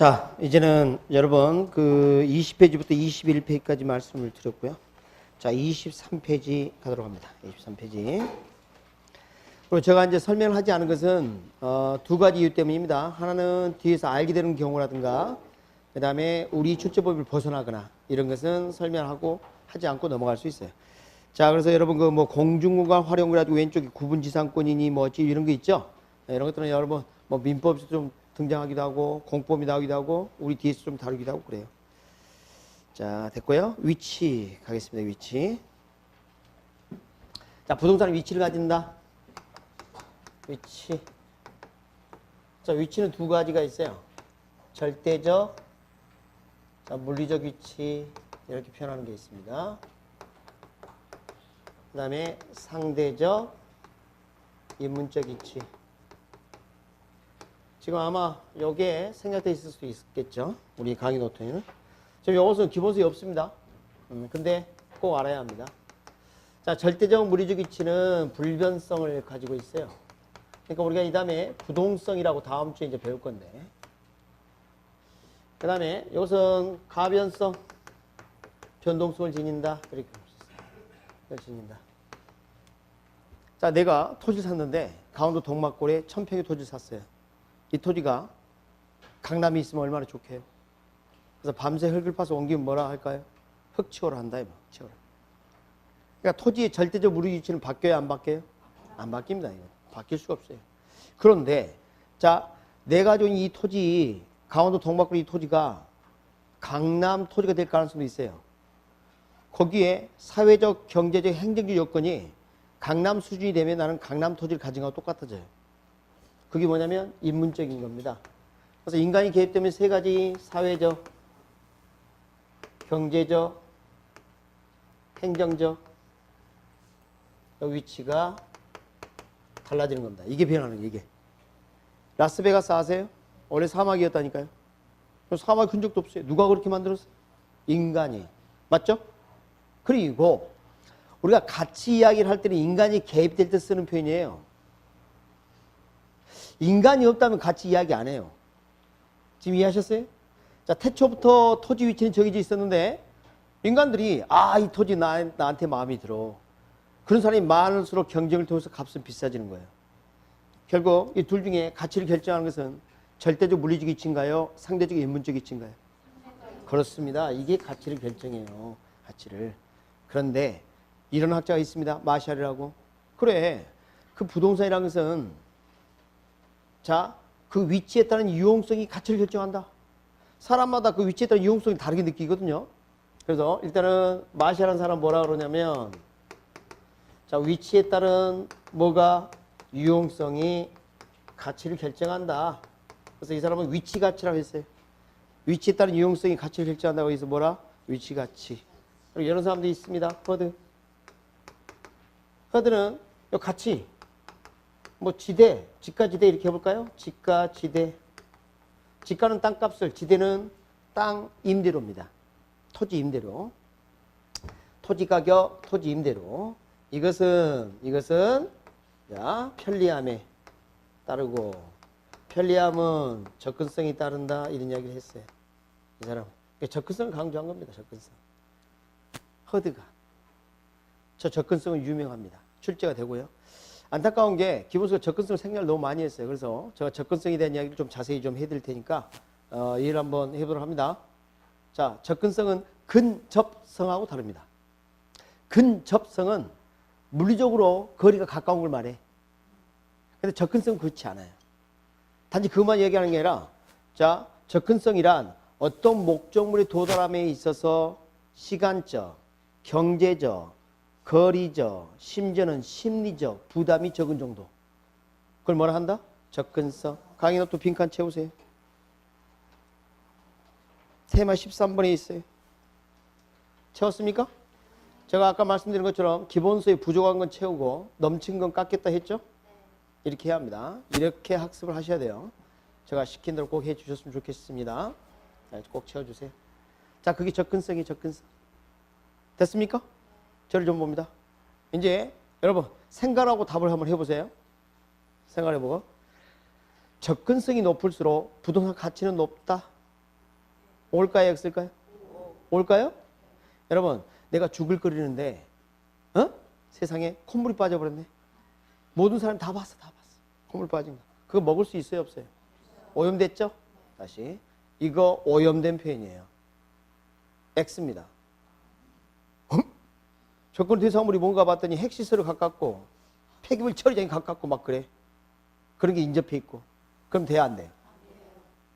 자, 이제는 여러분 그 20페이지부터 21페이지까지 말씀을 드렸고요. 자, 23페이지 가도록 합니다. 23페이지. 그리고 제가 이제 설명을 하지 않은 것은 두 가지 이유 때문입니다. 하나는 뒤에서 알게 되는 경우라든가, 그 다음에 우리 출제법을 벗어나거나 이런 것은 설명하고 하지 않고 넘어갈 수 있어요. 자, 그래서 여러분 그 뭐 공중공간 활용이라도 왼쪽에 구분지상권이니 뭐지 이런 거 있죠. 이런 것들은 여러분 뭐 민법에서 좀 등장하기도 하고 공법이 나오기도 하고 우리 뒤에서 좀 다루기도 하고 그래요. 자, 됐고요. 위치 가겠습니다. 위치. 자, 부동산의 위치를 가진다. 위치. 자, 위치는 두 가지가 있어요. 절대적, 자, 물리적 위치 이렇게 표현하는 게 있습니다. 그 다음에 상대적, 인문적 위치. 지금 아마 여기에 생략되어 있을 수도 있겠죠. 우리 강의 노트에는. 지금 이것은 기본서에 없습니다. 근데 꼭 알아야 합니다. 자, 절대적 물리적 위치는 불변성을 가지고 있어요. 그러니까 우리가 이 다음에 부동성이라고 다음 주에 이제 배울 건데. 그 다음에 이것은 가변성, 변동성을 지닌다. 이렇게 지닌다. 자, 내가 토지를 샀는데 강원도 동막골에 1000평의 토지를 샀어요. 이 토지가 강남에 있으면 얼마나 좋게요. 그래서 밤새 흙을 파서 옮기면 뭐라 할까요? 흙치워라 한다. 치워라. 그러니까 토지의 절대적 물리 위치는 바뀌어야 안 바뀌어요? 안 바뀝니다. 이거. 바뀔 수가 없어요. 그런데 자, 내가 준 이 토지, 강원도 동막골 이 토지가 강남 토지가 될 가능성도 있어요. 거기에 사회적, 경제적, 행정적 요건이 강남 수준이 되면 나는 강남 토지를 가진 거하고 똑같아져요. 그게 뭐냐면 인문적인 겁니다. 그래서 인간이 개입되면 세 가지 사회적, 경제적, 행정적 위치가 달라지는 겁니다. 이게 변하는 거예요. 이게. 라스베가스 아세요? 원래 사막이었다니까요. 사막이 흔적도 없어요. 누가 그렇게 만들었어요? 인간이. 맞죠? 그리고 우리가 가치 이야기를 할 때는 인간이 개입될 때 쓰는 표현이에요. 인간이 없다면 같이 이야기 안 해요. 지금 이해하셨어요? 자, 태초부터 토지 위치는 정해져 있었는데 인간들이 이 토지 나한테 마음이 들어. 그런 사람이 많을수록 경쟁을 통해서 값은 비싸지는 거예요. 결국 이 둘 중에 가치를 결정하는 것은 절대적 물리적 위치인가요? 상대적 인문적 위치인가요? 그렇습니다. 이게 가치를 결정해요. 가치를. 그런데 이런 학자가 있습니다. 마샬이라고. 그래. 그 부동산이라는 것은 자, 그 위치에 따른 유용성이 가치를 결정한다. 사람마다 그 위치에 따른 유용성이 다르게 느끼거든요. 그래서 일단은 마샬이라는 사람 뭐라 그러냐면 자, 위치에 따른 뭐가 유용성이 가치를 결정한다. 그래서 이 사람은 위치 가치라고 했어요. 위치에 따른 유용성이 가치를 결정한다고 해서 뭐라? 위치 가치. 그리고 이런 사람들이 있습니다. 허드. 허드는 이 가치. 뭐 지대, 지가지대 이렇게 해볼까요? 지가지대. 지가는 땅값을, 지대는 땅 임대료입니다. 토지 임대료. 토지 가격, 토지 임대료. 이것은 자, 편리함에 따르고 편리함은 접근성이 따른다 이런 이야기를 했어요. 이 사람. 접근성을 강조한 겁니다. 접근성. 허드가. 저 접근성은 유명합니다. 출제가 되고요. 안타까운 게 기본적으로 접근성을 생략을 너무 많이 했어요. 그래서 제가 접근성에 대한 이야기를 좀 자세히 좀 해드릴 테니까 이해를 한번 해보도록 합니다. 자, 접근성은 근접성하고 다릅니다. 근접성은 물리적으로 거리가 가까운 걸 말해. 근데 접근성은 그렇지 않아요. 단지 그것만 얘기하는 게 아니라 자, 접근성이란 어떤 목적물의 도달함에 있어서 시간적, 경제적, 거리적, 심지어는 심리적 부담이 적은 정도. 그걸 뭐라 한다? 접근성. 강의 노트 빈칸 채우세요. 테마 13번에 있어요. 채웠습니까? 제가 아까 말씀드린 것처럼 기본서에 부족한 건 채우고 넘친 건 깎겠다 했죠? 이렇게 해야 합니다. 이렇게 학습을 하셔야 돼요. 제가 시킨 대로 꼭 해주셨으면 좋겠습니다. 꼭 채워주세요. 자, 그게 접근성이 접근성. 됐습니까? 저를 좀 봅니다. 이제 여러분 생각하고 답을 한번 해보세요. 생각해보고 접근성이 높을수록 부동산 가치는 높다. 올까요, X일까요? 올까요? 여러분, 내가 죽을 끓이는데, 세상에 콧물이 빠져버렸네. 모든 사람이 다 봤어. 콧물 빠진 거. 그거 먹을 수 있어요, 없어요? 오염됐죠? 다시. 이거 오염된 표현이에요. X입니다. 조건 대상물이 뭔가 봤더니 핵시설을 가깝고, 폐기물 처리장이 가깝고 막 그래. 그런 게 인접해 있고. 그럼 돼야 안 돼요?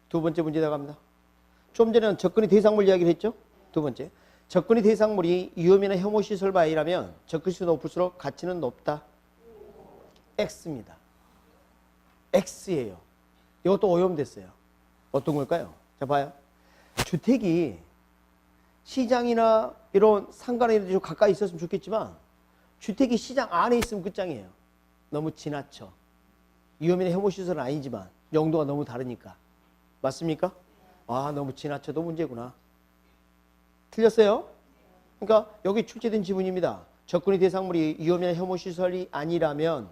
두 번째 문제 나갑니다. 좀 전에는 접근이 대상물 이야기를 했죠? 두 번째. 접근이 대상물이 위험이나 혐오시설 바이라면 접근시가 높을수록 가치는 높다. X입니다. X예요. 이것도 오염됐어요. 어떤 걸까요? 자, 봐요. 주택이 시장이나 이런 상가나 이런 데 좀 가까이 있었으면 좋겠지만 주택이 시장 안에 있으면 끝장이에요. 너무 지나쳐. 위험이나 혐오시설은 아니지만 용도가 너무 다르니까. 맞습니까? 아, 너무 지나쳐도 문제구나. 틀렸어요? 그러니까 여기 출제된 지문입니다. 접근의 대상물이 위험이나 혐오시설이 아니라면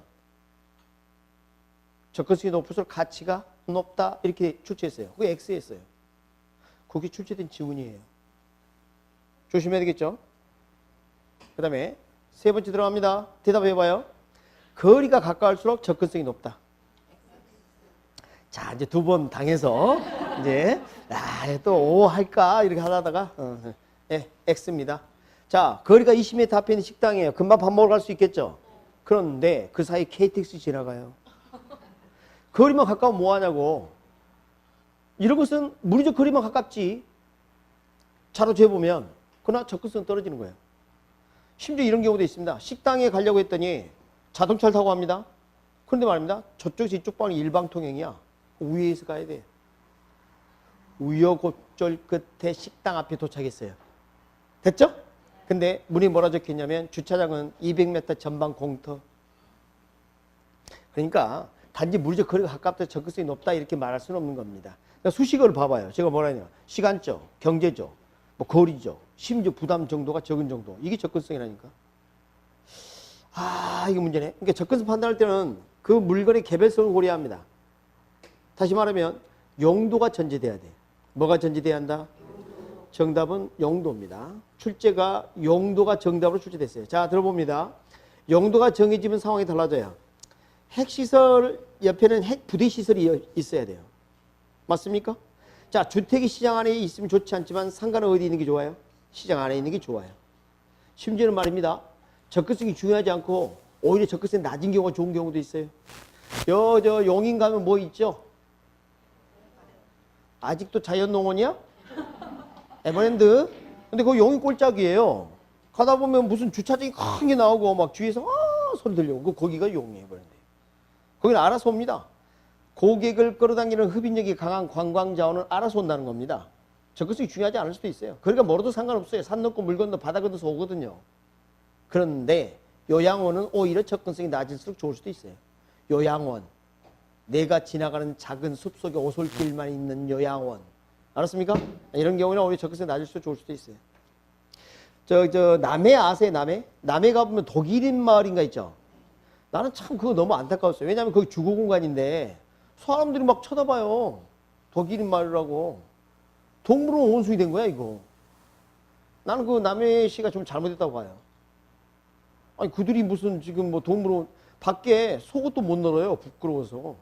접근성이 높을수록 가치가 높다 이렇게 출제했어요. 그게 X였어요. 그게 출제된 지문이에요. 조심해야 되겠죠? 그 다음에 세 번째 들어갑니다. 대답해봐요. 거리가 가까울수록 접근성이 높다. 자, 이제 두 번 당해서 이제 또 O 할까 이렇게 하다가 X입니다. 자, 거리가 20m 앞에 있는 식당이에요. 금방 밥 먹으러 갈 수 있겠죠? 그런데 그 사이 KTX 지나가요. 거리만 가까우면 뭐하냐고. 이런 것은 물리적 거리만 가깝지. 차로 재보면 그러나 접근성 떨어지는 거예요. 심지어 이런 경우도 있습니다. 식당에 가려고 했더니 자동차를 타고 갑니다. 그런데 말입니다. 저쪽에서 이쪽 방이 일방통행이야. 우회해서 가야 돼. 우여곡절 끝에 식당 앞에 도착했어요. 됐죠? 근데 문이 뭐라 적혀있냐면 주차장은 200m 전방 공터. 그러니까 단지 물리적 거리가 가깝다 접근성이 높다 이렇게 말할 수는 없는 겁니다. 그러니까 수식어를 봐봐요. 제가 뭐라 했냐. 시간적, 경제적, 뭐 거리적, 심지어 부담 정도가 적은 정도. 이게 접근성이라니까. 아, 이거 문제네. 그러니까 접근성 판단할 때는 그 물건의 개별성을 고려합니다. 다시 말하면 용도가 전제돼야 돼. 뭐가 전제돼야 한다? 정답은 용도입니다. 출제가 용도가 정답으로 출제됐어요. 자, 들어봅니다. 용도가 정해지면 상황이 달라져요. 핵시설 옆에는 핵 부대시설이 있어야 돼요. 맞습니까? 자, 주택이 시장 안에 있으면 좋지 않지만 상가는 어디 있는 게 좋아요? 시장 안에 있는 게 좋아요. 심지어는 말입니다. 접근성이 중요하지 않고 오히려 접근성이 낮은 경우가 좋은 경우도 있어요. 저 용인 가면 뭐 있죠? 아직도 자연농원이야? 에버랜드? 근데 그거 용인 꼴짝이에요. 가다 보면 무슨 주차장이 큰 게 나오고 막 주위에서 소리 들려고. 거기가 용인 에버랜드. 거기는 알아서 옵니다. 고객을 끌어당기는 흡인력이 강한 관광 자원은 알아서 온다는 겁니다. 접근성이 중요하지 않을 수도 있어요. 그러니까 멀어도 상관없어요. 산 넘고 물 건너 바다 건너서 오거든요. 그런데 요양원은 오히려 접근성이 낮을수록 좋을 수도 있어요. 요양원. 내가 지나가는 작은 숲속에 오솔길만 있는 요양원. 알았습니까? 이런 경우는 오히려 접근성이 낮을수록 좋을 수도 있어요. 남해 아세요? 남해 가보면 독일인 마을인가 있죠? 나는 참 그거 너무 안타까웠어요. 왜냐하면 거기 주거 공간인데 사람들이 막 쳐다봐요. 독일인 마을이라고. 동물원 원숭이 된 거야, 이거. 나는 그 남해시가 좀 잘못했다고 봐요. 아니, 그들이 무슨 지금 뭐 동물원, 밖에 속옷도 못 널어요. 부끄러워서.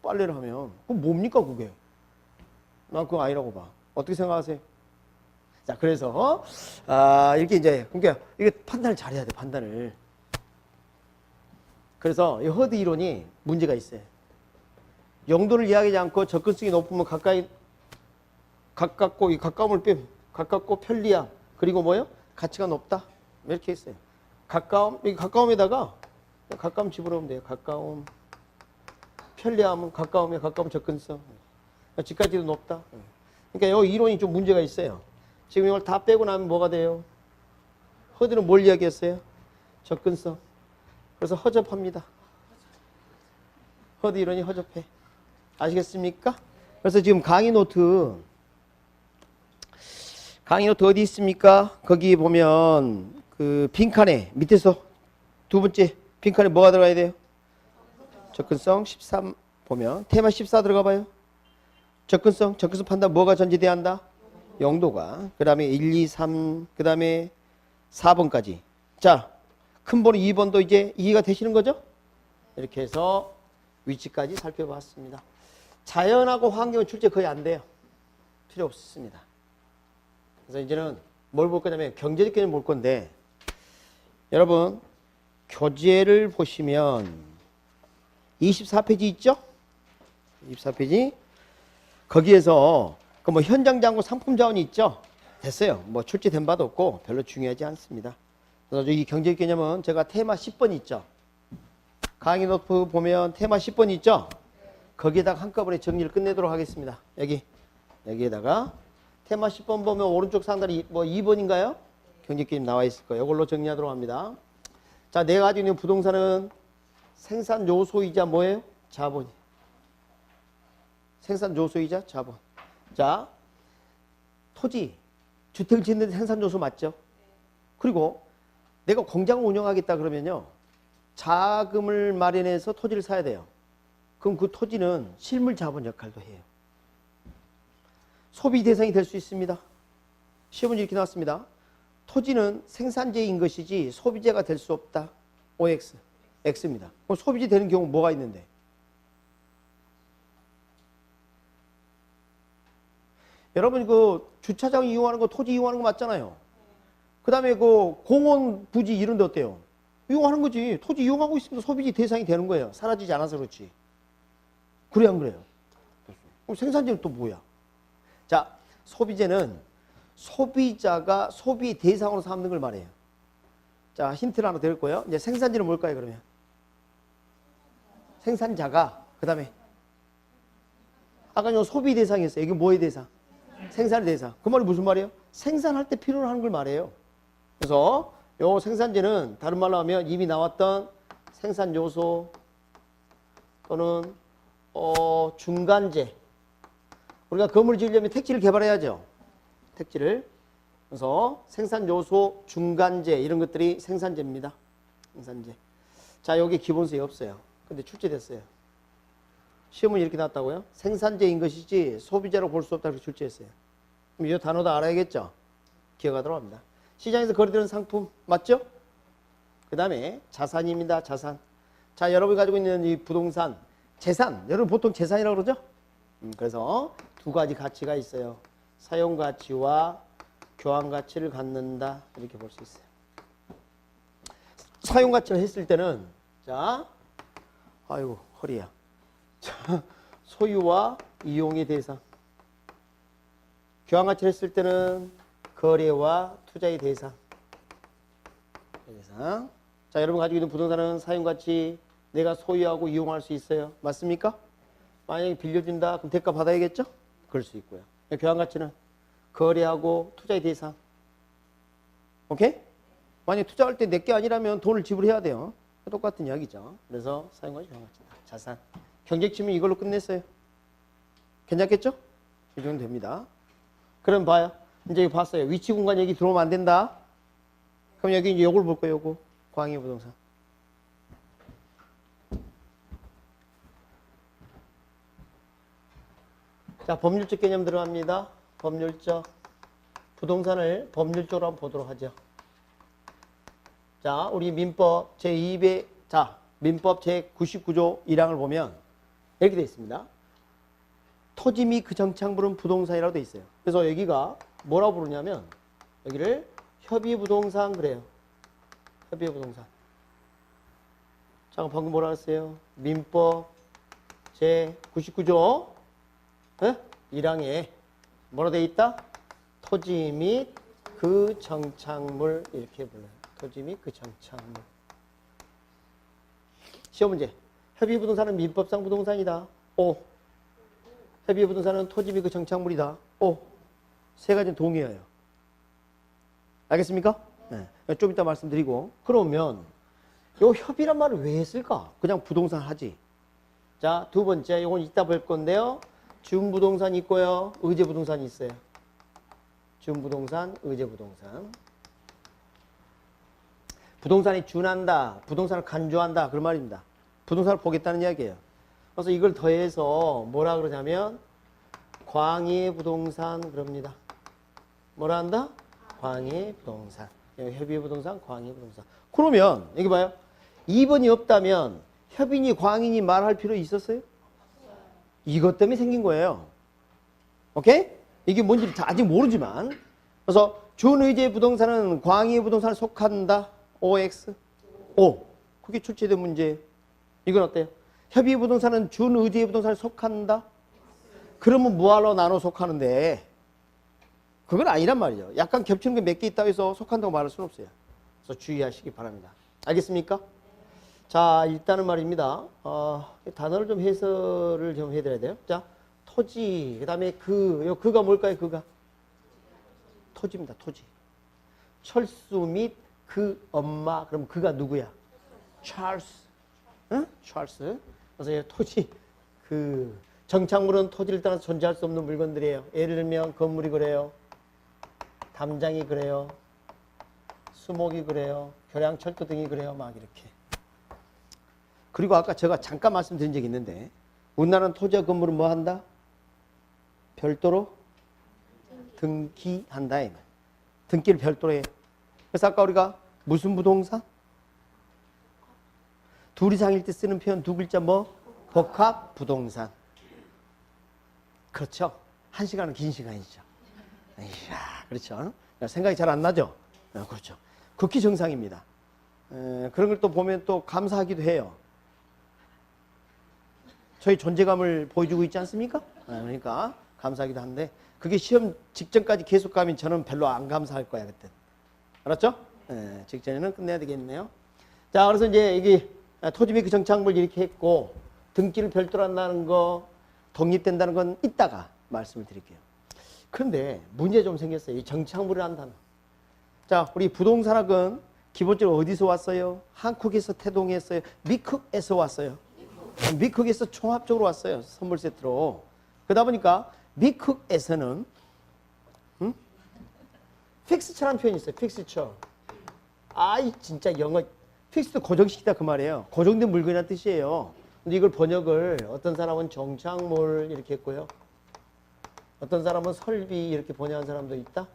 빨래를 하면. 그럼 뭡니까, 그게? 난 그거 아니라고 봐. 어떻게 생각하세요? 자, 그래서, 이렇게 이제, 그러니까 이게 판단을 잘해야 돼, 판단을. 그래서 이 허드 이론이 문제가 있어요. 용도를 이야기하지 않고 접근성이 높으면 가깝고 편리함. 그리고 뭐요? 가치가 높다. 이렇게 했어요. 가까움에다가 가까움 집어넣으면 돼요. 가까움. 편리함은 가까움에 가까운 접근성. 집까지도 높다. 그러니까 이 이론이 좀 문제가 있어요. 지금 이걸 다 빼고 나면 뭐가 돼요? 허드는 뭘 이야기했어요? 접근성. 그래서 허접합니다. 허드 이론이 허접해. 아시겠습니까? 그래서 지금 강의 노트 어디 있습니까? 거기 보면 그 빈칸에 밑에서 두 번째 빈칸에 뭐가 들어가야 돼요? 접근성 13 보면 테마 14 들어가 봐요. 접근성 판단 뭐가 전제돼야 한다? 영도가. 그 다음에 1, 2, 3, 그 다음에 4번까지. 자, 큰 번호 2번도 이제 이해가 되시는 거죠? 이렇게 해서 위치까지 살펴봤습니다. 자연하고 환경은 출제 거의 안 돼요. 필요 없습니다. 그래서 이제는 뭘 볼 거냐면 경제적 개념 볼 건데, 여러분 교재를 보시면 24페이지 있죠? 24페이지. 거기에서 그 뭐 현장 자원, 상품 자원이 있죠? 됐어요. 뭐 출제된 바도 없고 별로 중요하지 않습니다. 그래서 이 경제적 개념은 제가 테마 10번 있죠? 강의 노트 보면 테마 10번 있죠? 거기에다가 한꺼번에 정리를 끝내도록 하겠습니다. 여기에다가 테마 10번 보면 오른쪽 상단이 뭐 2번인가요? 경제적 개념 나와 있을 거예요. 이걸로 정리하도록 합니다. 자, 내가 가지고 있는 부동산은 생산 요소이자 뭐예요? 자본. 생산 요소이자 자본. 자, 토지, 주택을 짓는 데 생산 요소 맞죠? 그리고 내가 공장을 운영하겠다 그러면요, 자금을 마련해서 토지를 사야 돼요. 그럼 그 토지는 실물 자본 역할도 해요. 소비 대상이 될 수 있습니다. 시험은 이렇게 나왔습니다. 토지는 생산재인 것이지 소비재가 될 수 없다. OX, X입니다. 그럼 소비재 되는 경우 뭐가 있는데? 여러분 그 주차장 이용하는 거, 토지 이용하는 거 맞잖아요. 그 다음에 그 공원, 부지 이런 데 어때요? 이용하는 거지. 토지 이용하고 있으면 소비재 대상이 되는 거예요. 사라지지 않아서 그렇지. 그래 안 그래요? 그럼 생산재는 또 뭐야? 자, 소비재는 소비자가 소비 대상으로 삼는 걸 말해요. 자, 힌트를 하나 드릴 거예요. 이제 생산재는 뭘까요, 그러면? 생산자가, 그 다음에 아까 요 소비 대상이었어요. 이게 뭐의 대상? 생산의 대상. 그 말이 무슨 말이에요? 생산할 때 필요로 하는 걸 말해요. 그래서 요 생산재는 다른 말로 하면 이미 나왔던 생산 요소 또는 중간재. 우리가 건물을 지으려면 택지를 개발해야죠. 택지를. 그래서 생산 요소, 중간재 이런 것들이 생산재입니다. 생산재. 자, 여기 기본서에 없어요. 근데 출제됐어요. 시험은 이렇게 나왔다고요? 생산재인 것이지 소비재로 볼 수 없다고 출제했어요. 그럼 이 단어도 알아야겠죠? 기억하도록 합니다. 시장에서 거래되는 상품 맞죠? 그 다음에 자산입니다. 자산. 자, 여러분이 가지고 있는 이 부동산, 재산. 여러분 보통 재산이라고 그러죠? 그래서 두 가지 가치가 있어요. 사용가치와 교환가치를 갖는다. 이렇게 볼 수 있어요. 사용가치를 했을 때는, 자, 아이고 허리야. 자, 소유와 이용의 대상. 교환가치를 했을 때는 거래와 투자의 대상. 자, 여러분 가지고 있는 부동산은 사용가치 내가 소유하고 이용할 수 있어요. 맞습니까? 만약에 빌려준다 그럼 대가 받아야겠죠? 그럴 수 있고요. 교환가치는 거래하고 투자의 대상. 오케이? 만약에 투자할 때 내 게 아니라면 돈을 지불해야 돼요. 똑같은 이야기죠. 그래서 사용가치, 교환가치다. 자산. 경제적 측면 이걸로 끝냈어요. 괜찮겠죠? 이 정도 됩니다. 그럼 봐요. 이제 이거 봤어요. 위치 공간 얘기 들어오면 안 된다. 그럼 여기 이제 요걸 볼 거예요. 요거. 광해 부동산. 자, 법률적 개념 들어갑니다. 법률적. 부동산을 법률적으로 한번 보도록 하죠. 자, 우리 민법 제200, 자, 민법 제99조 1항을 보면 이렇게 되어 있습니다. 토지 및 그 정착물은 부동산이라고 되어 있어요. 그래서 여기가 뭐라고 부르냐면 여기를 협의부동산 그래요. 협의부동산. 자, 방금 뭐라 했어요? 민법 제99조 1항에 뭐라 되어 있다? 토지 및 그 정착물 이렇게 불러요. 토지 및 그 정착물. 시험 문제. 협의부동산은 민법상 부동산이다. O. 협의부동산은 토지 및 그 정착물이다. O. 세 가지는 동의어예요. 알겠습니까? 네. 좀 이따 말씀드리고. 그러면 요 협의란 말을 왜 했을까? 그냥 부동산 하지. 자, 두 번째. 이건 이따 볼 건데요. 준부동산이 있고요. 의제부동산이 있어요. 준부동산, 의제부동산. 부동산이 준한다. 부동산을 간주한다. 그런 말입니다. 부동산을 보겠다는 이야기예요. 그래서 이걸 더해서 뭐라 그러냐면 광해부동산 그럽니다. 뭐라 한다? 광해 부동산. 협의의 부동산, 광해 부동산. 그러면 여기 봐요. 2번이 없다면 협인이 광인이 말할 필요 있었어요? 이것 때문에 생긴 거예요. 오케이? 이게 뭔지 아직 모르지만. 그래서 준의제의 부동산은 광의의 부동산에 속한다. OX. O. 그게 출제된 문제예요. 이건 어때요? 협의의 부동산은 준의제의 부동산에 속한다. 그러면 뭐하러 나눠 속하는데? 그건 아니란 말이죠. 약간 겹치는 게 몇 개 있다고 해서 속한다고 말할 수는 없어요. 그래서 주의하시기 바랍니다. 알겠습니까? 자, 일단은 말입니다. 단어를 좀 해설을 좀 해드려야 돼요. 자, 토지, 그 다음에 그가 뭘까요? 그가? 토지입니다. 토지. 철수 및 그 엄마. 그럼 그가 누구야? 찰스. 응? 찰스. 그래서 토지, 정착물은 토지를 따라서 존재할 수 없는 물건들이에요. 예를 들면 건물이 그래요. 담장이 그래요. 수목이 그래요. 교량철도 등이 그래요. 막 이렇게. 그리고 아까 제가 잠깐 말씀드린 적이 있는데 우리나라는 토지와 건물은 뭐 한다? 별도로 등기한다. 등기를 별도로 해. 그래서 아까 우리가 무슨 부동산? 둘 이상일 때 쓰는 표현 두 글자 뭐? 복합 부동산. 그렇죠. 한 시간은 긴 시간이죠. 이야, 그렇죠. 생각이 잘 안 나죠? 그렇죠. 극히 정상입니다. 그런 걸 또 보면 또 감사하기도 해요. 저희 존재감을 보여주고 있지 않습니까? 그러니까 감사하기도 한데 그게 시험 직전까지 계속 가면 저는 별로 안 감사할 거야 그때. 알았죠? 직전에는 끝내야 되겠네요. 자, 그래서 이제 이게 토지 및 그 정착물 이렇게 했고 등기를 별도로 한다는 거 독립된다는 건 이따가 말씀을 드릴게요. 그런데 문제 좀 생겼어요. 이 정착물이라는 단어. 자, 우리 부동산학은 기본적으로 어디서 왔어요? 한국에서 태동했어요? 미국에서 왔어요? 미국에서 종합적으로 왔어요. 선물 세트로. 그러다 보니까 미국에서는 픽스처라는 표현이 있어요. 픽스처. 아이 진짜 영어 픽스도 고정시키다 그 말이에요. 고정된 물건이라는 뜻이에요. 근데 이걸 번역을 어떤 사람은 정착물 이렇게 했고요. 어떤 사람은 설비 이렇게 번역한 사람도 있다.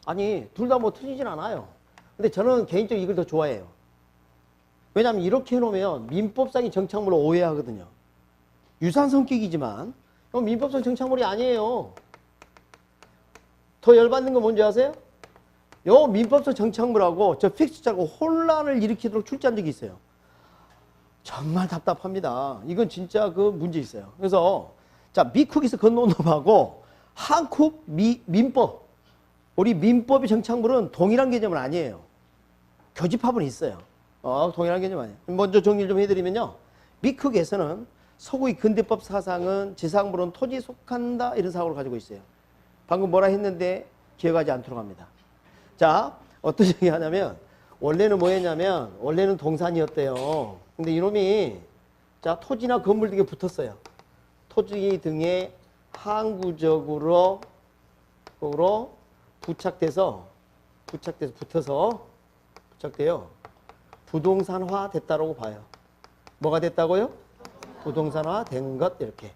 아니 둘 다 뭐 틀리진 않아요. 근데 저는 개인적으로 이걸 더 좋아해요. 왜냐하면 이렇게 해놓으면 민법상의 정착물을 오해하거든요. 유사한 성격이지만 민법상 정착물이 아니에요. 더 열받는 건 뭔지 아세요? 요 민법상 정착물하고 저 픽스처하고 혼란을 일으키도록 출제한 적이 있어요. 정말 답답합니다. 이건 진짜 그 문제 있어요. 그래서 자 미국에서 건너온 놈하고 한국 민법 우리 민법의 정착물은 동일한 개념은 아니에요. 교집합은 있어요. 동일한 개념 아니에요. 먼저 정리를 좀 해드리면요. 미국에서는 서구의 근대법 사상은 지상물은 토지에 속한다 이런 사고를 가지고 있어요. 방금 뭐라 했는데 기억하지 않도록 합니다. 자 어떤 얘기 하냐면 원래는 뭐였냐면 원래는 동산이었대요. 근데 이놈이 자 토지나 건물 등에 붙었어요. 토지 등에 항구적으로 부착돼서 부착돼요. 부동산화 됐다라고 봐요. 뭐가 됐다고요? 부동산화 된 것 이렇게.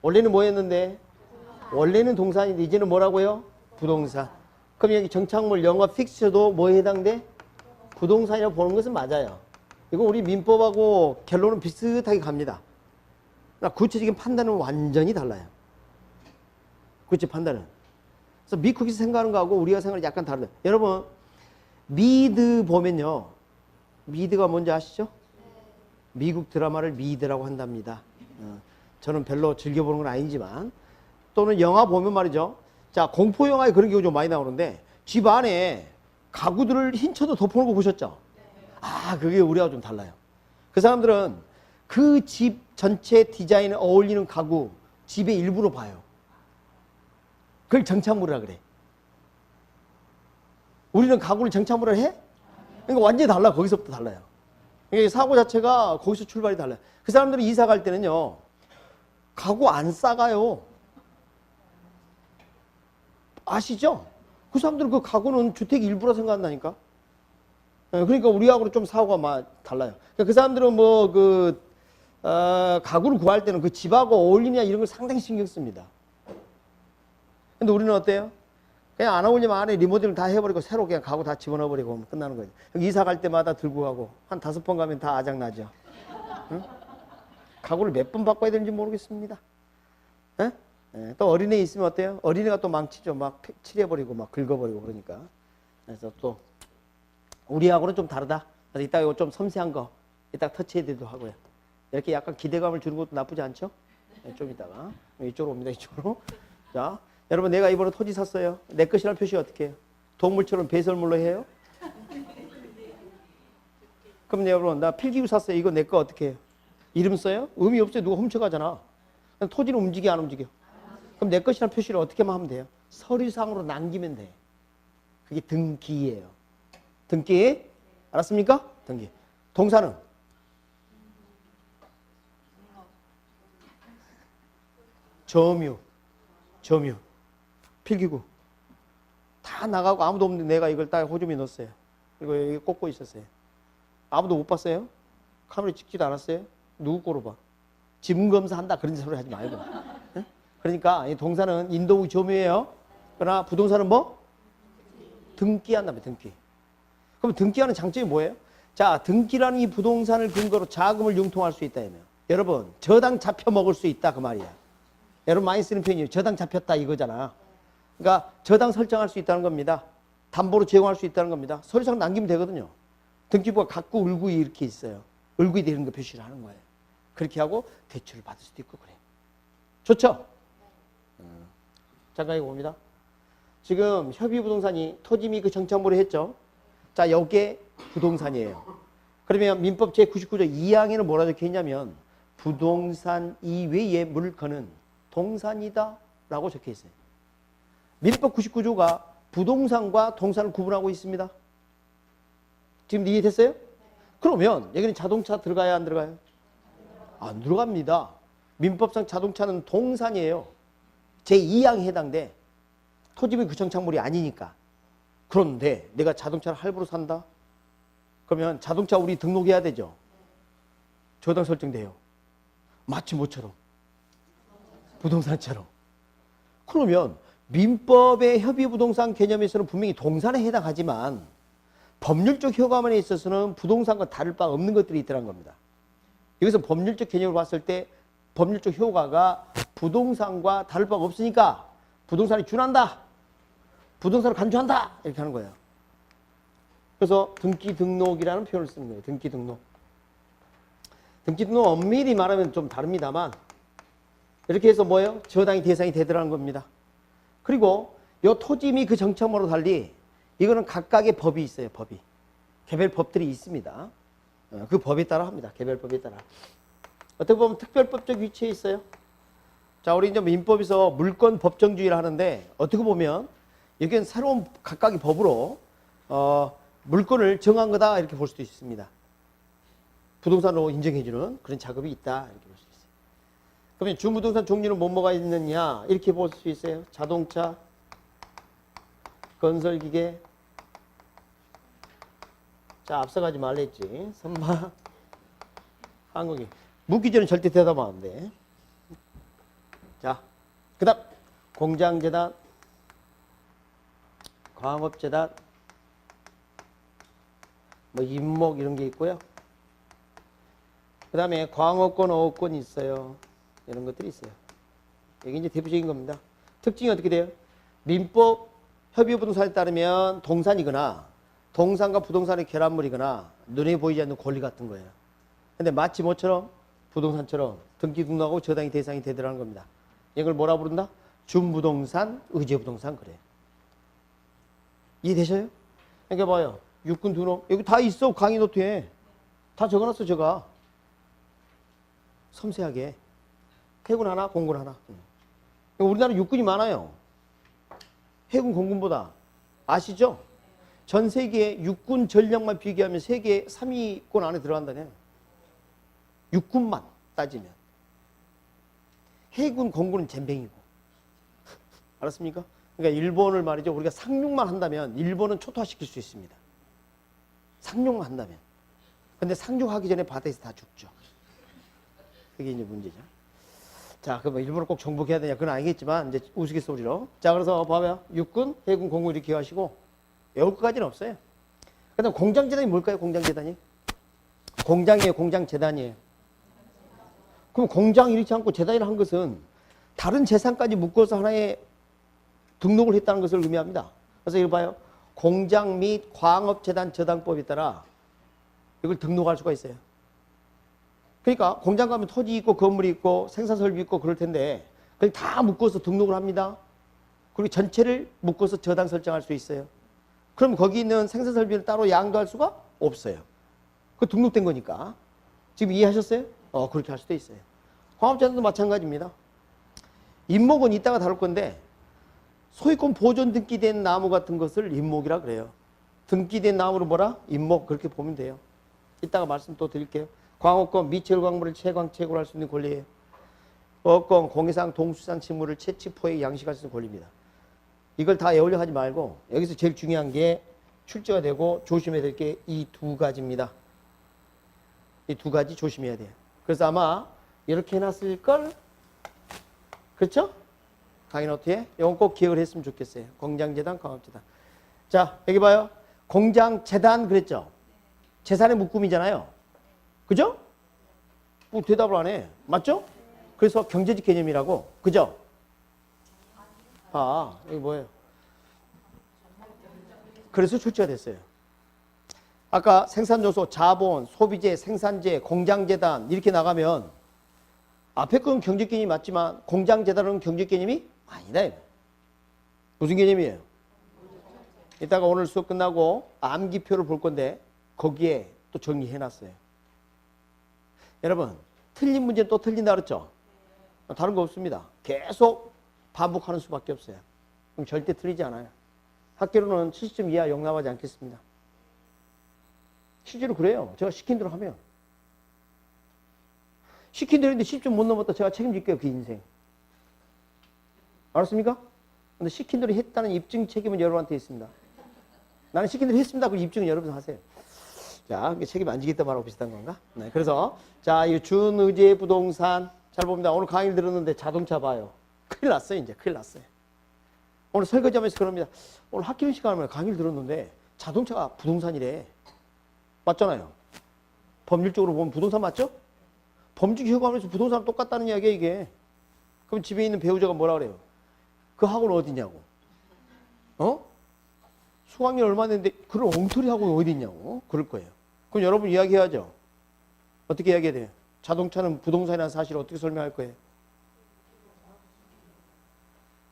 원래는 뭐였는데? 원래는 동산인데 이제는 뭐라고요? 부동산. 그럼 여기 정착물 영어 픽스처도 뭐에 해당돼? 부동산이라고 보는 것은 맞아요. 이거 우리 민법하고 결론은 비슷하게 갑니다. 그러나 구체적인 판단은 완전히 달라요. 구체 판단은. 그래서 미국에서 생각하는 거하고 우리가 생각하는 약간 다르다. 여러분 미드 보면요. 미드가 뭔지 아시죠? 미국 드라마를 미드라고 한답니다. 저는 별로 즐겨보는 건 아니지만 또는 영화 보면 말이죠. 자 공포 영화에 그런 경우 좀 많이 나오는데 집 안에 가구들을 흰 천으로 덮어놓은 거 보셨죠? 아 그게 우리하고 좀 달라요. 그 사람들은 그 집 전체 디자인에 어울리는 가구 집의 일부로 봐요. 그걸 정착물이라 그래. 우리는 가구를 정착물을 해? 그러니까 완전히 달라. 거기서부터 달라요. 그러니까 사고 자체가 거기서 출발이 달라요. 그 사람들이 이사 갈 때는요. 가구 안 싸가요. 아시죠? 그 사람들은 그 가구는 주택 일부라 생각한다니까. 그러니까 우리하고는 좀 사고가 막 달라요. 그러니까 그 사람들은 뭐 가구를 구할 때는 그 집하고 어울리냐 이런 걸 상당히 신경 씁니다. 근데 우리는 어때요? 그냥 안 어울리면 안에 리모델링 다 해버리고 새로 그냥 가구 다 집어넣어버리고 끝나는 거죠. 이사 갈 때마다 들고 가고 한 5번 가면 다 아작나죠. 응? 가구를 몇 번 바꿔야 되는지 모르겠습니다. 예? 예, 또 어린애 있으면 어때요? 어린애가 또 망치죠. 막 칠해버리고 막 긁어버리고 그러니까. 그래서 또 우리하고는 좀 다르다. 그래서 이따 이거 좀 섬세한 거 이따 터치해드리도 하고요. 이렇게 약간 기대감을 주는 것도 나쁘지 않죠? 네, 좀 이따가 이쪽으로 옵니다. 이쪽으로. 자, 여러분 내가 이번에 토지 샀어요. 내 것이라는 표시 어떻게 해요? 동물처럼 배설물로 해요? 그럼 여러분 나 필기구 샀어요. 이거 내 거 어떻게 해요? 이름 써요? 의미 없어요. 누가 훔쳐가잖아. 토지는 움직여 안 움직여? 그럼 내 것이라는 표시를 어떻게만 하면 돼요? 서류상으로 남기면 돼. 그게 등기예요. 등기. 알았습니까? 등기. 동사는? 점유. 점유. 필기구. 다 나가고 아무도 없는데 내가 이걸 딱 호주머니에 넣었어요. 그리고 여기 꽂고 있었어요. 아무도 못 봤어요? 카메라 찍지도 않았어요? 누구 거로 봐? 지문검사한다 그런 소리 하지 말고. 네? 그러니까 이 동사는 인도의 점유예요. 그러나 부동산은 뭐? 등기한다며 등기. 그럼 등기하는 장점이 뭐예요? 자, 등기라는 이 부동산을 근거로 자금을 융통할 수 있다며. 여러분 저당 잡혀 먹을 수 있다 그 말이야. 여러분 많이 쓰는 표현이에요. 저당 잡혔다 이거잖아. 그러니까 저당 설정할 수 있다는 겁니다. 담보로 제공할 수 있다는 겁니다. 서류상 남기면 되거든요. 등기부가 갖고 을구이 이렇게 있어요. 을구이 되는 거 표시를 하는 거예요. 그렇게 하고 대출을 받을 수도 있고 그래. 좋죠? 잠깐 이거 봅니다. 지금 협의부동산이 토지미 그 정착물을 했죠. 자, 여기에 부동산이에요. 그러면 민법 제99조 2항에는 뭐라 적혀 있냐면 부동산 이외의 물건은 동산이다 라고 적혀 있어요. 민법 99조가 부동산과 동산을 구분하고 있습니다. 지금 이해됐어요? 그러면 여기는 자동차 들어가야 안 들어가요? 안 들어갑니다. 민법상 자동차는 동산이에요. 제2항에 해당돼. 토지의 그 정착물이 아니니까. 그런데 내가 자동차를 할부로 산다? 그러면 자동차 우리 등록해야 되죠. 저당 설정돼요. 마치 뭐처럼? 부동산처럼. 그러면 민법의 협의부동산 개념에서는 분명히 동산에 해당하지만 법률적 효과만에 있어서는 부동산과 다를 바 없는 것들이 있더란 겁니다. 여기서 법률적 개념을 봤을 때 법률적 효과가 부동산과 다를 바가 없으니까 부동산이 준한다. 부동산을 간주한다. 이렇게 하는 거예요. 그래서 등기 등록이라는 표현을 쓰는 거예요. 등기 등록. 등기 등록 엄밀히 말하면 좀 다릅니다만 이렇게 해서 뭐예요? 저당이 대상이 되더라는 겁니다. 그리고 이 토지 및 그 정착물로 달리 이거는 각각의 법이 있어요. 법이. 개별 법들이 있습니다. 그 법에 따라 합니다. 개별 법에 따라. 어떻게 보면 특별법적 위치에 있어요. 자, 우리 이제 민법에서 물권 법정주의를 하는데 어떻게 보면 여기는 새로운 각각의 법으로 물권을 정한 거다 이렇게 볼 수도 있습니다. 부동산으로 인정해주는 그런 작업이 있다 이렇게 볼 수 있어요. 그러면 주부동산 종류는 뭐가 있느냐 이렇게 볼 수 있어요. 자동차, 건설기계. 자, 앞서가지 말랬지. 선박, 항공기. 묻기 전에 절대 대답하면 안 돼. 자, 그 다음 공장재단, 광업재단, 뭐 임목 이런 게 있고요. 그 다음에 광업권, 어업권이 있어요. 이런 것들이 있어요. 이게 이제 대표적인 겁니다. 특징이 어떻게 돼요? 민법 협의부동산에 따르면 동산이거나 동산과 부동산의 결합물이거나 눈에 보이지 않는 권리 같은 거예요. 근데 마치 뭐처럼? 부동산처럼 등기 등록하고 저당이 대상이 되더라는 겁니다. 이걸 뭐라 부른다? 준부동산, 의제부동산 그래. 이해되셔요? 그러니까 봐요. 육군 등록 여기 다 있어. 강의 노트에 다 적어놨어. 제가 섬세하게 해군 하나 공군 하나. 우리나라 육군이 많아요. 해군 공군보다. 아시죠? 전 세계 육군 전력만 비교하면 세계 3위권 안에 들어간다네. 육군만 따지면. 해군 공군은 젬병이고. 알았습니까? 그러니까 일본을 말이죠. 우리가 상륙만 한다면 일본은 초토화시킬 수 있습니다. 상륙만 한다면. 근데 상륙하기 전에 바다에서 다 죽죠. 그게 이제 문제죠. 자, 그럼 일부러 꼭 정복해야 되냐? 그건 아니겠지만, 이제 우스갯소리로. 자, 그래서 봐봐요. 육군, 해군, 공군 이렇게 하시고, 외울 것까지는 없어요. 그 다음 공장재단이 뭘까요? 공장재단이? 공장이에요, 공장재단이에요. 그럼 공장 이렇지 않고 재단이라 한 것은 다른 재산까지 묶어서 하나의 등록을 했다는 것을 의미합니다. 그래서 이거 봐요. 공장 및 광업재단 저당법에 따라 이걸 등록할 수가 있어요. 그러니까 공장 가면 토지 있고 건물이 있고 생산설비 있고 그럴 텐데 그걸 다 묶어서 등록을 합니다. 그리고 전체를 묶어서 저당 설정할 수 있어요. 그럼 거기 있는 생산설비를 따로 양도할 수가 없어요. 그 등록된 거니까. 지금 이해하셨어요? 그렇게 할 수도 있어요. 광업재단도 마찬가지입니다. 임목은 이따가 다룰 건데 소유권 보존 등기된 나무 같은 것을 임목이라 그래요. 등기된 나무를 뭐라? 임목 그렇게 보면 돼요. 이따가 말씀 또 드릴게요. 광업권 미철 광물을 채광 채굴할 수 있는 권리예요. 어권 공해상 동수산 침물을 채취 포획 양식할 수 있는 권리입니다. 이걸 다 외우려 하지 말고 여기서 제일 중요한 게 출제가 되고 조심해야 될 게 이 두 가지입니다. 이 두 가지 조심해야 돼요. 그래서 아마 이렇게 해놨을 걸. 그렇죠? 강의 노트에 이건 꼭 기억을 했으면 좋겠어요. 공장재단, 광업재단. 자, 여기 봐요. 공장재단 그랬죠? 재산의 묶음이잖아요. 그죠? 대답을 안 해. 맞죠? 그래서 경제적 개념이라고. 그죠? 여기 뭐예요? 그래서 출제가 됐어요. 아까 생산요소, 자본, 소비재, 생산재, 공장재단 이렇게 나가면 앞에 건 경제적 개념이 맞지만 공장재단은 경제적 개념이 아니다. 무슨 개념이에요? 이따가 오늘 수업 끝나고 암기표를 볼 건데 거기에 또 정리해놨어요. 여러분 틀린 문제는 또 틀린다 그랬죠? 다른 거 없습니다. 계속 반복하는 수밖에 없어요. 그럼 절대 틀리지 않아요. 학교로는 70점 이하 용납하지 않겠습니다. 실제로 그래요. 제가 시킨 대로 하면. 시킨 대로 했는데 10점 못 넘었다 제가 책임질게요. 그 인생. 알았습니까? 근데 시킨 대로 했다는 입증 책임은 여러분한테 있습니다. 나는 시킨 대로 했습니다. 그 입증은 여러분 하세요. 자, 책임 안 지겠다 말하고 비슷한 건가? 네, 그래서 자, 이 준의제 부동산 잘 봅니다. 오늘 강의를 들었는데 자동차 봐요. 큰일 났어요. 이제 큰일 났어요. 오늘 설거지하면서 그럽니다. 오늘 학교 시간에 강의를 들었는데 자동차가 부동산이래. 맞잖아요. 법률적으로 보면 부동산 맞죠? 범죄 효과하면서 부동산 똑같다는 이야기야 이게. 그럼 집에 있는 배우자가 뭐라 그래요? 그 학원 어디냐고. 수강료 얼마 냈는데 그런 엉터리 학원 어디 있냐고. 그럴 거예요. 그럼 여러분 이야기해야죠. 어떻게 이야기해야 돼요? 자동차는 부동산이라는 사실을 어떻게 설명할 거예요?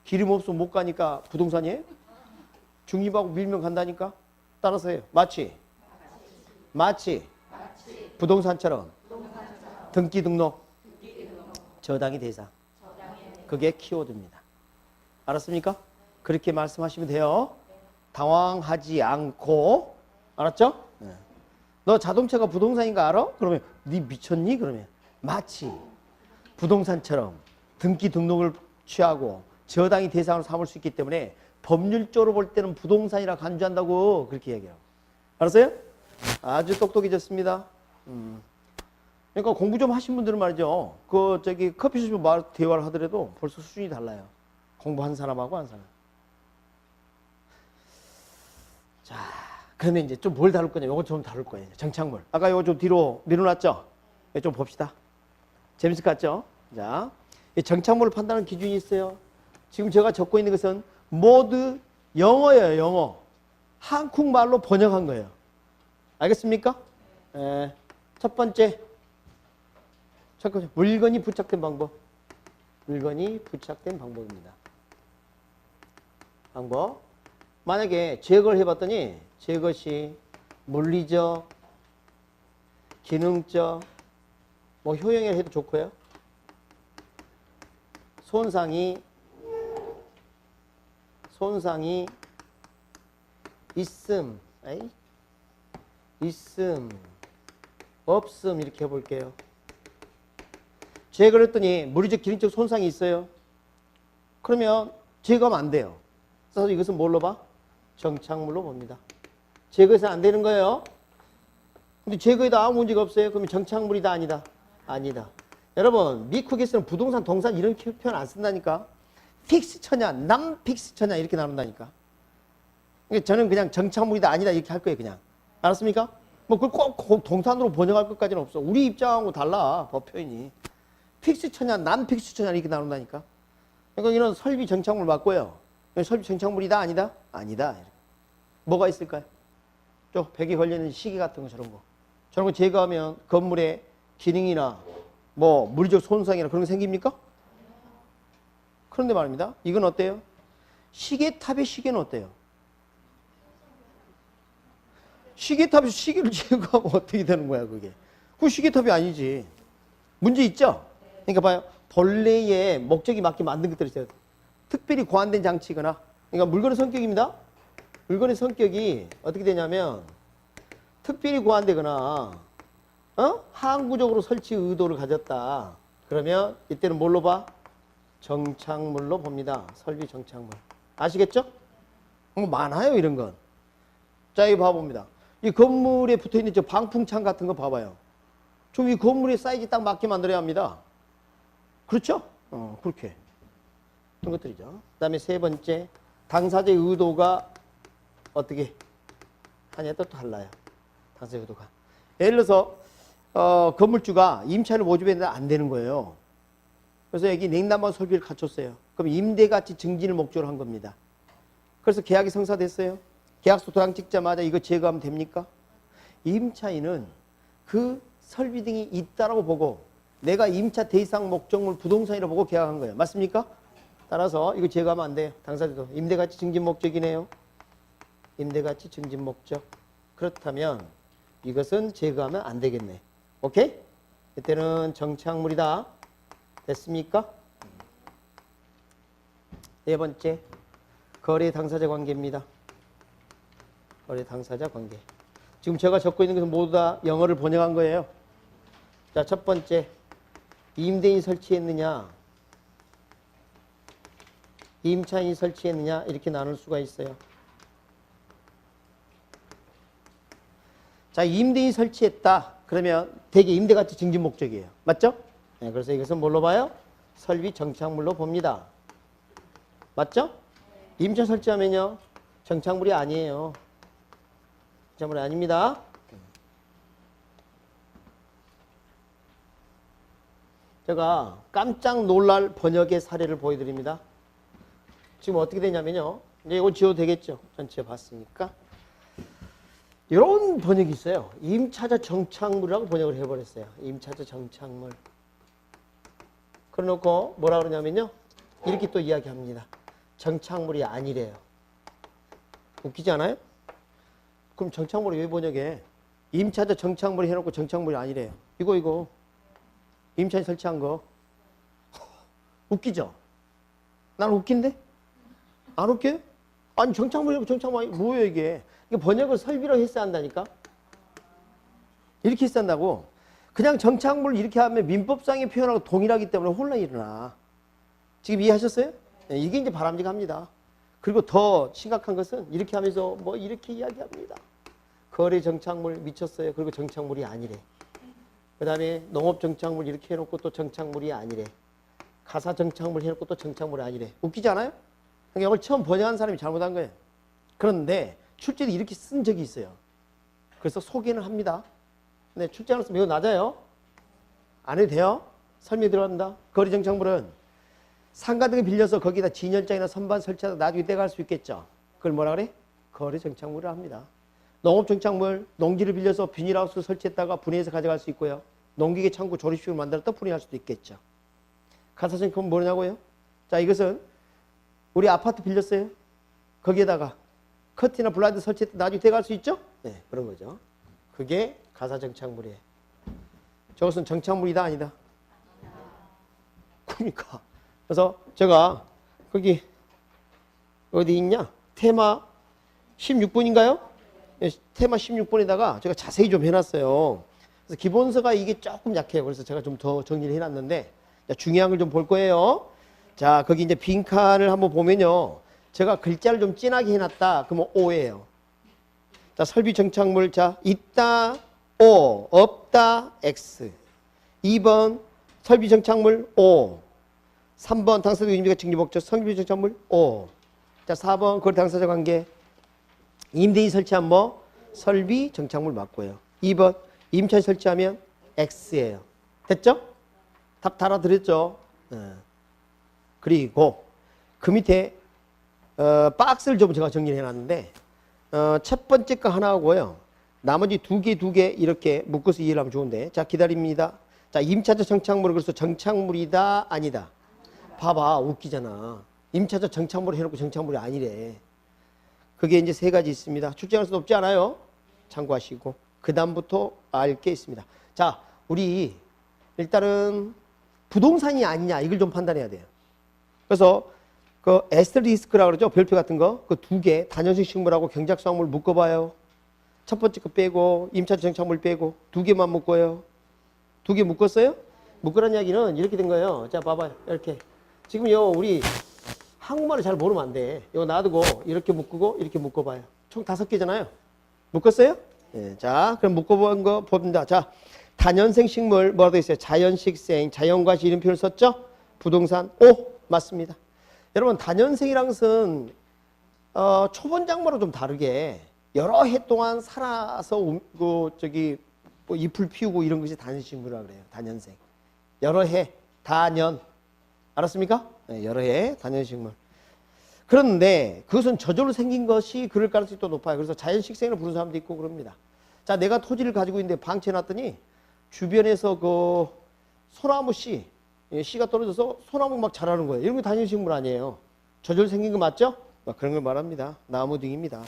기름 없으면 못 가니까 부동산이에요? 중립하고 밀면 간다니까? 따라서 해요. 마치 부동산처럼 등기 등록 저당이 대상. 그게 키워드입니다. 알았습니까? 그렇게 말씀하시면 돼요. 당황하지 않고. 알았죠? 네. 너 자동차가 부동산인가 알아? 그러면 네 미쳤니? 그러면 마치 부동산처럼 등기 등록을 취하고 저당이 대상으로 삼을 수 있기 때문에 법률적으로 볼 때는 부동산이라 간주한다고 그렇게 얘기해요. 알았어요? 아주 똑똑해졌습니다. 그러니까 공부 좀 하신 분들은 말이죠. 커피숍 대화를 하더라도 벌써 수준이 달라요. 공부한 사람하고 한 사람. 자, 그러면 이제 좀 뭘 다룰 거냐? 요거 좀 다룰 거예요. 정착물. 아까 요거 좀 뒤로 밀어놨죠? 이거 좀 봅시다. 재밌을 것 같죠? 자, 이 정착물을 판단하는 기준이 있어요. 지금 제가 적고 있는 것은 모두 영어예요, 영어. 한국말로 번역한 거예요. 알겠습니까? 첫 번째, 물건이 부착된 방법. 물건이 부착된 방법입니다. 방법. 만약에 제거를 해봤더니 제것이 물리적, 기능적, 효용을 해도 좋고요. 손상이 있음, 없음 이렇게 해볼게요. 제거를 했더니 물리적, 기능적 손상이 있어요. 그러면 제거하면 안 돼요. 그래서 이것은 뭘로 봐? 정착물로 봅니다. 제거해서 안 되는 거예요. 근데 제거에도 아무 문제가 없어요. 그러면 정착물이다 아니다? 아니다. 여러분 미국에서는 부동산 동산 이런 표현 안 쓴다니까. 픽스처냐 남픽스처냐 이렇게 나눈다니까. 그러니까 저는 그냥 정착물이다 아니다 이렇게 할 거예요. 그냥 알았습니까? 뭐 그걸 꼭 동산으로 번역할 것까지는 없어. 우리 입장하고 달라 법 표현이. 픽스처냐 남픽스처냐 이렇게 나눈다니까. 그러니까 이런 설비 정착물 맞고요. 설비 정착물이다 아니다? 아니다. 뭐가 있을까요? 저 벽에 걸려있는 시계 같은 거 저런 거. 저런 거 제거하면 건물의 기능이나 뭐 물리적 손상이나 그런 게 생깁니까? 그런데 말입니다. 이건 어때요? 시계탑의 시계는 어때요? 시계탑에서 시계를 제거하면 어떻게 되는 거야 그게? 그 시계탑이 아니지. 문제 있죠? 그러니까 봐요. 본래의 목적이 맞게 만든 것들이 있어요. 특별히 고안된 장치거나. 그러니까 물건의 성격입니다. 물건의 성격이 어떻게 되냐면 특별히 고안되거나 항구적으로 설치 의도를 가졌다. 그러면 이때는 뭘로 봐? 정착물로 봅니다. 설비 정착물. 아시겠죠? 많아요 이런 건. 자 이거 봐봅니다. 이 건물에 붙어있는 저 방풍창 같은 거 봐봐요. 좀 이 건물의 사이즈 딱 맞게 만들어야 합니다. 그렇죠? 그렇게. 그런 것들이죠. 그 다음에 세 번째, 당사자의 의도가 어떻게 하냐에 또 달라요. 당사자의 의도가. 예를 들어서 건물주가 임차인을 모집했는데 안 되는 거예요. 그래서 여기 냉난방 설비를 갖췄어요. 그럼 임대가치 증진을 목적으로 한 겁니다. 그래서 계약이 성사됐어요. 계약서 도장 찍자마자 이거 제거하면 됩니까? 임차인은 그 설비 등이 있다라고 보고 내가 임차 대상 목적물 부동산이라고 보고 계약한 거예요. 맞습니까? 따라서 이거 제거하면 안 돼요. 당사자도 임대가치 증진 목적이네요. 임대가치 증진 목적. 그렇다면 이것은 제거하면 안 되겠네. 오케이? 이때는 정착물이다. 됐습니까? 네 번째, 거래 당사자 관계입니다. 거래 당사자 관계. 지금 제가 적고 있는 것은 모두 다 영어를 번역한 거예요. 자, 첫 번째, 임대인이 설치했느냐, 임차인이 설치했느냐 이렇게 나눌 수가 있어요. 자, 임대인이 설치했다. 그러면 대개 임대가치 증진 목적이에요. 맞죠? 네, 그래서 이것은 뭘로 봐요? 설비 정착물로 봅니다. 맞죠? 임차 설치하면요 정착물이 아니에요. 정착물이 아닙니다. 제가 깜짝 놀랄 번역의 사례를 보여드립니다. 지금 어떻게 되냐면요. 이제 이거 지워도 되겠죠? 전체 봤으니까. 이런 번역이 있어요. 임차자 정착물이라고 번역을 해버렸어요. 임차자 정착물. 그래놓고 뭐라 그러냐면요. 이렇게 또 이야기합니다. 정착물이 아니래요. 웃기지 않아요? 그럼 정착물이 왜 번역해? 임차자 정착물이 해놓고 정착물이 아니래요. 이거. 임차인 설치한 거. 웃기죠? 난 웃긴데? 안 웃겨요? 아니 정착물이고 정착물 아니 뭐예요 이게? 이게 번역을 설비로 했어야 한다니까? 이렇게 했어야 한다고. 그냥 정착물을 이렇게 하면 민법상의 표현하고 동일하기 때문에 혼란이 일어나. 지금 이해하셨어요? 네, 이게 이제 바람직합니다. 그리고 더 심각한 것은 이렇게 하면서 뭐 이렇게 이야기합니다. 거래 정착물 미쳤어요. 그리고 정착물이 아니래. 그 다음에 농업 정착물 이렇게 해놓고 또 정착물이 아니래. 가사 정착물 해놓고 또 정착물이 아니래. 웃기지 않아요? 그러니까 이걸 처음 번역한 사람이 잘못한 거예요. 그런데 출제도 이렇게 쓴 적이 있어요. 그래서 소개는 합니다. 근데 출제하는 매우 낮아요. 안 해도 돼요. 설명이 들어갑니다. 거래 정착물은 상가 등을 빌려서 거기다 진열장이나 선반 설치하다 나중에 떼갈 수 있겠죠. 그걸 뭐라 그래? 거래 정착물을 합니다. 농업 정착물, 농지를 빌려서 비닐하우스 설치했다가 분해해서 가져갈 수 있고요. 농기계 창고 조립식으로 만들었다 분해할 수도 있겠죠. 가사 정착물은 뭐냐고요? 자, 이것은 우리 아파트 빌렸어요. 거기에다가 커튼이나 블라인드 설치했다 나중에 떼갈 수 있죠? 네, 그런 거죠. 그게 가사 정착물이에요. 저것은 정착물이다 아니다? 그러니까. 그래서 제가 거기 어디 있냐? 테마 16번인가요? 테마 16번에다가 제가 자세히 좀 해놨어요. 그래서 기본서가 이게 조금 약해요. 그래서 제가 좀 더 정리를 해놨는데 중요한 걸 좀 볼 거예요. 자, 거기 이제 빈칸을 한번 보면요. 제가 글자를 좀 진하게 해놨다. 그러면 O예요. 자, 설비 정착물. 자, 있다 O, 없다 X. 2번 설비 정착물 O. 3번 당사자 임대가 증기 목적 설비 정착물 O. 자, 4번 거래 당사자 관계. 임대인이 설치한 뭐? 설비 정착물 맞고요. 2번 임차인이 설치하면 X예요. 됐죠? 답 다 알아들었죠? 그리고 그 밑에 박스를 좀 제가 정리를 해놨는데 첫 번째 거 하나 하고요. 나머지 두 개 이렇게 묶어서 이해를 하면 좋은데. 자, 기다립니다. 자, 임차적 정착물을 그래서 정착물이다 아니다. 봐봐, 웃기잖아. 임차적 정착물을 해놓고 정착물이 아니래. 그게 이제 세 가지 있습니다. 출제할 수 없지 않아요? 참고하시고. 그 다음부터 알 게 있습니다. 자, 우리 일단은 부동산이 아니냐 이걸 좀 판단해야 돼요. 그래서 그 에스테리스크라고 그러죠. 별표 같은 거. 그 두 개 단연식 식물하고 경작수학물 묶어봐요. 첫 번째 거 빼고 임차적 정착물 빼고 두 개만 묶어요. 두 개 묶었어요? 묶으라는 이야기는 이렇게 된 거예요. 자, 봐봐요. 이렇게. 지금요, 우리 한국말을 잘 모르면 안 돼. 이거 놔두고 이렇게 묶고 이렇게 묶어봐요. 총 5개잖아요. 묶었어요? 네, 자, 그럼 묶어본 거 봅니다. 자, 단연생 식물 뭐라고 돼 있어요? 자연식생, 자연과시 이런 표현을 썼죠? 부동산 O 맞습니다. 여러분, 단연생이란 것은 초본 작물하고 좀 다르게 여러 해 동안 살아서 뭐 잎을 피우고 이런 것이 단연식물이라고 그래요. 단연생. 여러 해, 단연. 알았습니까? 네, 여러 해, 단연식물. 그런데 그것은 저절로 생긴 것이 그럴 가능성이 또 높아요. 그래서 자연식생을 부르는 사람도 있고 그럽니다. 자, 내가 토지를 가지고 있는데 방치해놨더니 주변에서 그 소나무 씨가 떨어져서 소나무 막 자라는 거예요. 이런 게 단연식물 아니에요. 저절로 생긴 거 맞죠? 막 그런 걸 말합니다. 나무 등입니다.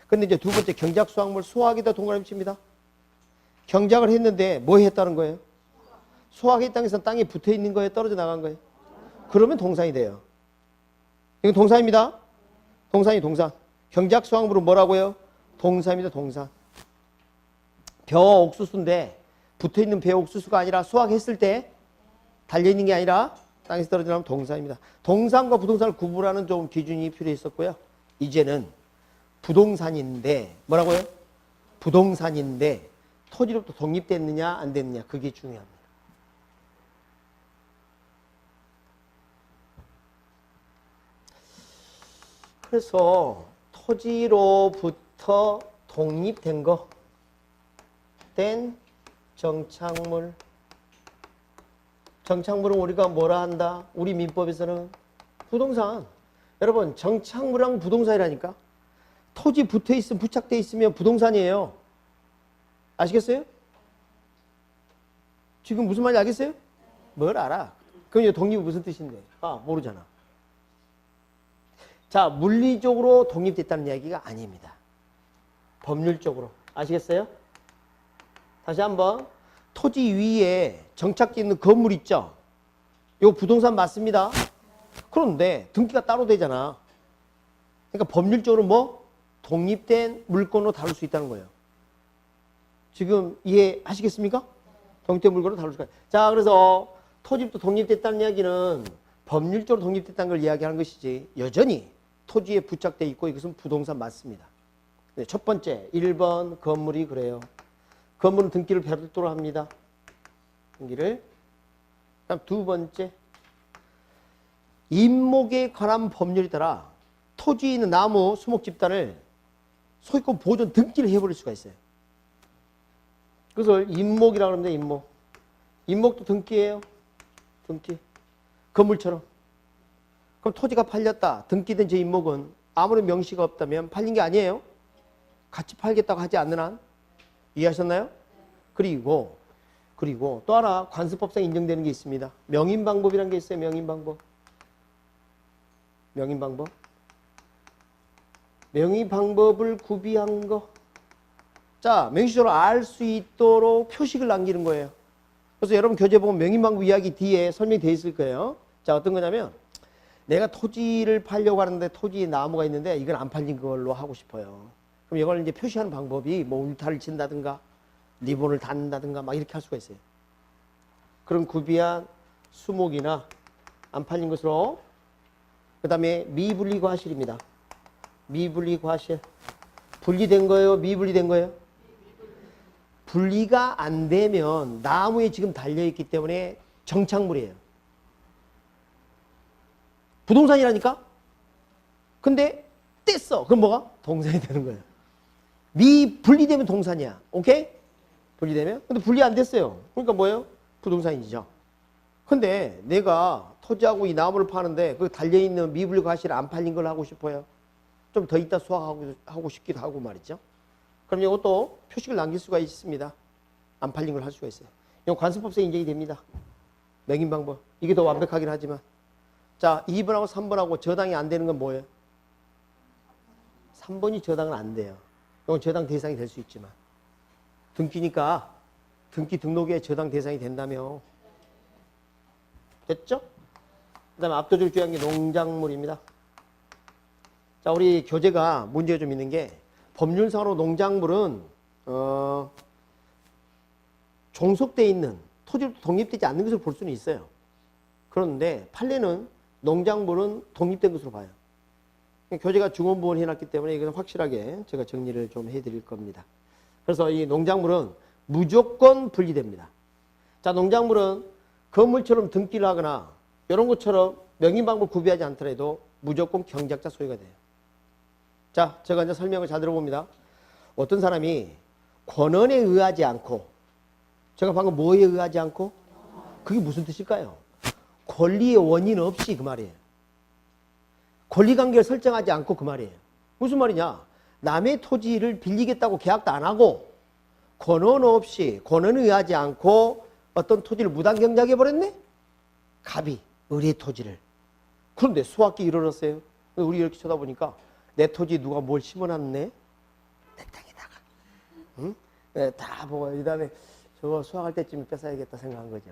근데 이제 두 번째 경작수학물 수학에다 동그라미 칩니다. 경작을 했는데 뭐 했다는 거예요? 수학의 땅에서 땅에 붙어 있는 거예요? 떨어져 나간 거예요? 그러면 동산이 돼요. 이건 동산입니다. 동산이 동산. 경작수학물은 뭐라고요? 동산입니다. 동산. 벼 옥수수인데 붙어 있는 벼 옥수수가 아니라 수확했을 때 달려 있는 게 아니라 땅에서 떨어져 나오면 동산입니다. 동산과 부동산을 구분하는 좀 기준이 필요했었고요. 이제는 부동산인데 뭐라고요? 부동산인데 토지로부터 독립됐느냐 안 됐느냐 그게 중요합니다. 그래서 토지로부터 독립된 거, 된 정착물. 정착물은 우리가 뭐라 한다? 우리 민법에서는 부동산. 여러분, 정착물랑 부동산이라니까. 토지 붙어 있으면, 부착돼 있으면 부동산이에요. 아시겠어요? 지금 무슨 말인지 알겠어요? 뭘 알아? 그럼 이제 독립이 무슨 뜻인데? 아, 모르잖아. 자, 물리적으로 독립됐다는 이야기가 아닙니다. 법률적으로. 아시겠어요? 다시 한번. 토지 위에 정착되어 있는 건물 있죠? 이거 부동산 맞습니다. 그런데 등기가 따로 되잖아. 그러니까 법률적으로 뭐? 독립된 물건으로 다룰 수 있다는 거예요. 지금 이해하시겠습니까? 독립된 물건으로 다룰 수가 있어요. 자, 그래서 토지부터 독립됐다는 이야기는 법률적으로 독립됐다는 걸 이야기하는 것이지 여전히 토지에 부착되어 있고 이것은 부동산 맞습니다. 네, 첫 번째 1번 건물이 그래요. 건물은 등기를 별도로 합니다. 등기를. 그다음 두 번째 임목에 관한 법률에 따라 토지에 있는 나무 수목 집단을 소유권 보존 등기를 해버릴 수가 있어요. 그래서 임목이라고 합니다. 임목. 임목도 등기예요. 등기. 건물처럼. 그럼 토지가 팔렸다. 등기된 제 임목은 아무런 명시가 없다면 팔린 게 아니에요. 같이 팔겠다고 하지 않는 한. 이해하셨나요? 그리고 또 하나 관습법상 인정되는 게 있습니다. 명인방법이라는 게 있어요. 명인방법. 명인방법. 명의방법을 구비한 거. 자, 명시적으로 알 수 있도록 표식을 남기는 거예요. 그래서 여러분 교재 보면 명인방법 이야기 뒤에 설명이 되어 있을 거예요. 자, 어떤 거냐면 내가 토지를 팔려고 하는데 토지에 나무가 있는데 이건 안 팔린 걸로 하고 싶어요. 그럼 이걸 이제 표시하는 방법이 뭐 울타리를 친다든가 리본을 닫는다든가 막 이렇게 할 수가 있어요. 그런 구비한 수목이나 안 팔린 것으로. 그 다음에 미분리과실입니다. 미분리과실. 분리된 거예요? 미분리된 거예요? 분리가 안 되면 나무에 지금 달려있기 때문에 정착물이에요. 부동산이라니까? 근데 뗐어. 그럼 뭐가? 동산이 되는 거예요. 분리되면 동산이야. 오케이? 분리되면? 근데 분리 안 됐어요. 그러니까 뭐예요? 부동산이죠. 근데 내가 토지하고 이 나무를 파는데 그 달려있는 미분리 과실을 안 팔린 걸 하고 싶어요. 좀 더 이따 수확하고 싶기도 하고 말이죠. 그럼 이것도 표식을 남길 수가 있습니다. 안 팔린 걸 할 수가 있어요. 이건 관습법상 인정이 됩니다. 명인 방법. 이게 더 완벽하긴 하지만. 자, 2번하고 3번하고 저당이 안 되는 건 뭐예요? 3번이 저당은 안 돼요. 이건 저당 대상이 될 수 있지만. 등기니까 등기 등록에 저당 대상이 된다며. 됐죠? 그 다음에 압도적으로 중요한 게 농작물입니다. 자, 우리 교재가 문제가 좀 있는 게 법률상으로 농작물은 종속되어 있는 토지로 독립되지 않는 것으로 볼 수는 있어요. 그런데 판례는 농작물은 독립된 것으로 봐요. 교재가 중원부원 해놨기 때문에 이건 확실하게 제가 정리를 좀 해드릴 겁니다. 그래서 이 농작물은 무조건 분리됩니다. 자, 농작물은 건물처럼 등기를 하거나 이런 것처럼 명의방법을 구비하지 않더라도 무조건 경작자 소유가 돼요. 자, 제가 이제 설명을 잘 들어봅니다. 어떤 사람이 권한에 의하지 않고, 제가 방금 뭐에 의하지 않고? 그게 무슨 뜻일까요? 권리의 원인 없이 그 말이에요. 권리관계를 설정하지 않고 그 말이에요. 무슨 말이냐? 남의 토지를 빌리겠다고 계약도 안 하고 권한 없이, 권한에 의하지 않고 어떤 토지를 무단 경작해버렸네? 갑이 의리의 토지를. 그런데 수확기 일어났어요. 우리 이렇게 쳐다보니까 내 토지 누가 뭘 심어놨네? 내 땅에다가. 응? 네, 다 보고 이 다음에 저거 수확할 때쯤에 뺏어야겠다 생각한 거죠.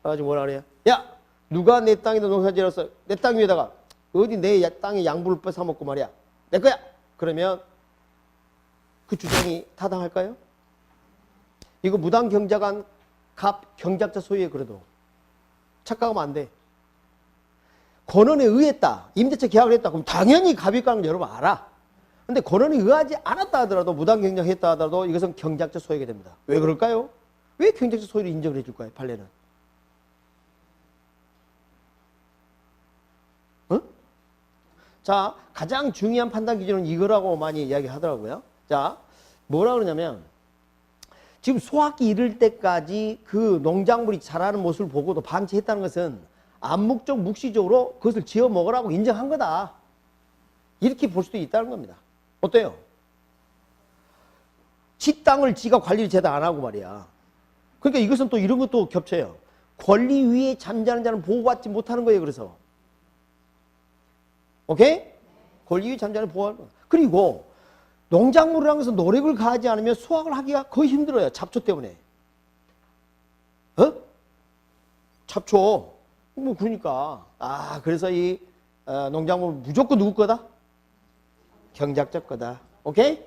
그래가지고 뭐라 그래요? 야! 누가 내 땅에다 농사지었어? 내 땅 위에다가 어디 내 땅에 양분을 뺏어먹고 말이야. 내 거야! 그러면 그 주장이 타당할까요? 이거 무단 경작한 갑 경작자 소유에 그래도 착각하면 안 돼. 권한에 의했다. 임대차 계약을 했다. 그럼 당연히 갑일 거라는 걸 여러분 알아. 근데 권한에 의하지 않았다 하더라도 무단 경작했다 하더라도 이것은 경작자 소유가 됩니다. 왜 그럴까요? 왜 경작자 소유를 인정을 해줄 거예요? 판례는. 어? 자, 가장 중요한 판단 기준은 이거라고 많이 이야기하더라고요. 자, 뭐라 그러냐면 지금 소확기 이를 때까지 그 농작물이 자라는 모습을 보고도 방치했다는 것은 암묵적, 묵시적으로 그것을 지어 먹으라고 인정한 거다. 이렇게 볼 수도 있다는 겁니다. 어때요? 지 땅을 지가 관리를 제대로 안 하고 말이야. 그러니까 이것은 또 이런 것도 겹쳐요. 권리 위에 잠자는 자는 보호받지 못하는 거예요. 그래서. 오케이? 권리 위에 잠자는 보호하는 거. 그리고 농작물이라는 것은 노력을 가하지 않으면 수확을 하기가 거의 힘들어요. 잡초 때문에. 어? 잡초. 뭐 그러니까 그래서 이 농작물 무조건 누구 거다? 경작자 거다. 오케이?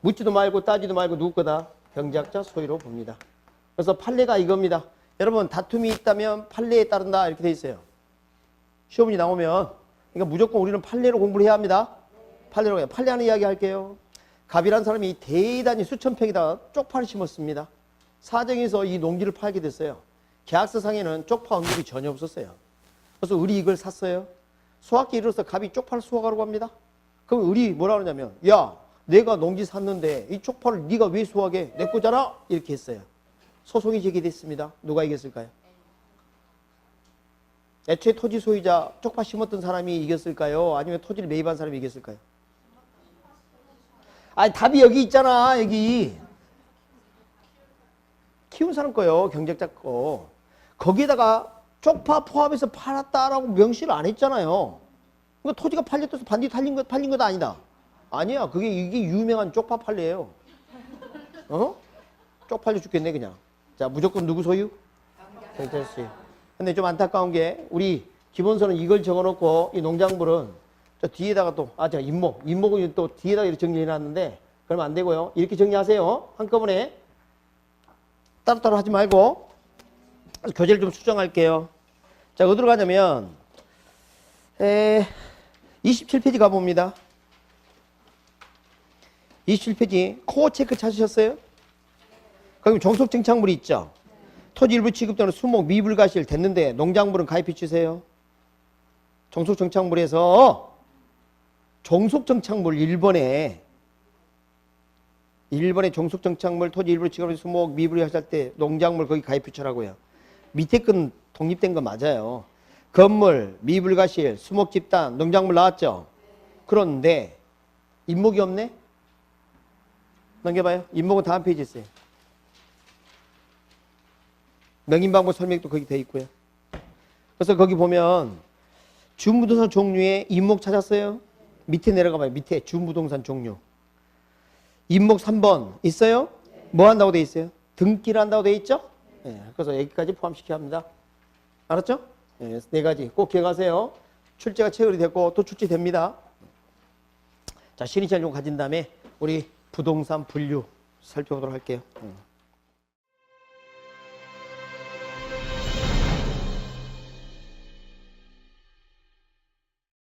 묻지도 말고 따지도 말고 누구 거다? 경작자 소유로 봅니다. 그래서 판례가 이겁니다. 여러분 다툼이 있다면 판례에 따른다 이렇게 돼 있어요. 시험이 나오면 그러니까 무조건 우리는 판례로 공부를 해야 합니다. 판례로 해요. 판례하는 이야기 할게요. 갑이라는 사람이 대단히 수천 평에다 쪽파를 심었습니다. 사정에서 이 농지를 팔게 됐어요. 계약서상에는 쪽파 언급이 전혀 없었어요. 그래서 을이 이걸 샀어요. 수확기 이르러서 갑이 쪽파를 수확하라고 합니다. 그럼 을이 뭐라 그러냐면 야 내가 농지 샀는데 이 쪽파를 네가 왜 수확해? 내 거잖아? 이렇게 했어요. 소송이 제기됐습니다. 누가 이겼을까요? 애초에 토지 소유자 쪽파 심었던 사람이 이겼을까요? 아니면 토지를 매입한 사람이 이겼을까요? 아니 답이 여기 있잖아. 여기 키운 사람 거요. 경작자 거. 거기에다가 쪽파 포함해서 팔았다라고 명시를 안 했잖아요. 그러니까 토지가 팔렸다서 반드시 팔린 것도 아니다. 아니야. 이게 유명한 쪽파 판례예요. 어? 쪽 팔려 죽겠네 그냥. 자, 무조건 누구 소유? 경작자 소유. 근데 좀 안타까운 게 우리 기본서는 이걸 적어놓고 이 농작물은 저 뒤에다가 또 제가 인목은 또 뒤에다가 이렇게 정리해놨는데 그러면 안 되고요. 이렇게 정리하세요. 한꺼번에 따로따로 하지 말고 교재를 좀 수정할게요. 자, 어디로 가냐면 27페이지 가봅니다. 27페이지 코어 체크 찾으셨어요? 그럼 종속 정착물이 있죠. 토지 일부 취급되는 수목, 미불가실 됐는데 농작물은 가입해 주세요. 종속정착물에서 종속정착물 1번에 종속정착물 토지 일부 취급되는 수목, 미불 하실 때 농작물 거기 가입해 주라고요. 밑에 건 독립된 거 맞아요. 건물, 미불가실, 수목집단, 농작물 나왔죠? 그런데 임목이 없네? 넘겨봐요. 임목은 다음 페이지에 있어요. 명인방법 설명도 거기 돼 있고요. 그래서 거기 보면 주부동산 종류의 임목 찾았어요? 밑에 내려가봐요. 밑에 주부동산 종류. 임목 3번 있어요? 뭐 한다고 돼 있어요? 등기를 한다고 돼 있죠? 네, 그래서 여기까지 포함시켜야 합니다. 알았죠? 네, 네 가지 꼭 기억하세요. 출제가 체결이 됐고 또 출제됩니다. 자, 신의시장 좀 가진 다음에 우리 부동산 분류 살펴보도록 할게요.